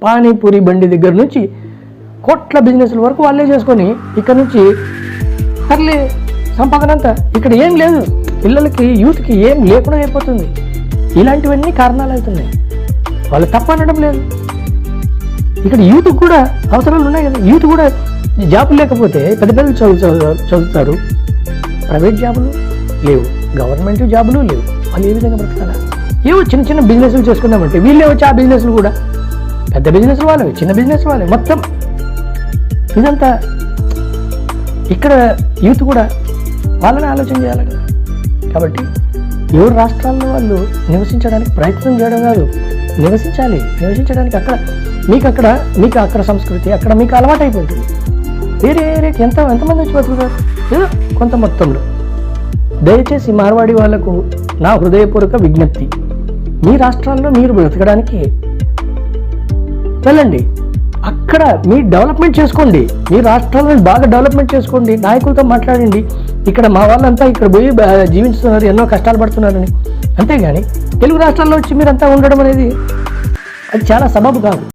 పానీపూరి బండి దగ్గర నుంచి కోట్ల బిజినెస్ల వరకు వాళ్ళే చేసుకొని ఇక్కడ నుంచి తరలి సంపాదన అంతా ఇక్కడ ఏం లేదు, పిల్లలకి యూత్కి ఏం లేకుండా అయిపోతుంది. ఇలాంటివన్నీ కారణాలు అవుతున్నాయి. వాళ్ళు తప్పనడం లేదు. ఇక్కడ యూత్కి కూడా అవసరాలు ఉన్నాయి కదా. యూత్ కూడా జాబులు లేకపోతే పెద్ద పెద్దలు చదువుతారు, ప్రైవేట్ జాబులు లేవు, గవర్నమెంట్ జాబులు లేవు. వాళ్ళు ఏ విధంగా బ్రతకాలా? ఏవో చిన్న చిన్న బిజినెస్లు చేసుకుందామంటే వీళ్ళే వచ్చి ఆ బిజినెస్లు కూడా పెద్ద బిజినెస్ వాళ్ళవి, చిన్న బిజినెస్ వాళ్ళవి, మొత్తం ఇదంతా. ఇక్కడ యూత్ కూడా వాళ్ళని ఆలోచన చేయాలి కదా. కాబట్టి ఎవరు రాష్ట్రాల్లో వాళ్ళు నివసించడానికి ప్రయత్నం చేయడం కాదు, నివసించడానికి మీకు అక్కడ సంస్కృతి అక్కడ మీకు అలవాటు అయిపోతుంది. వేరే ఎంతమంది వచ్చి బతుకుతారు? ఏదో కొంత మొత్తంలో. దయచేసి మార్వాడి వాళ్లకు నా హృదయపూర్వక విజ్ఞప్తి, మీ రాష్ట్రాల్లో మీరు బ్రతకడానికి వెళ్ళండి, అక్కడ మీ డెవలప్మెంట్ చేసుకోండి, మీ రాష్ట్రాలను బాగా డెవలప్మెంట్ చేసుకోండి, నాయకులతో మాట్లాడండి. ఇక్కడ మా వాళ్ళంతా ఇక్కడ పోయి జీవిస్తున్నారు, ఎన్నో కష్టాలు పడుతున్నారని. అంతేగాని తెలుగు రాష్ట్రాల్లో వచ్చి మీరంతా ఉండడం అనేది అది చాలా సబబు కాదు.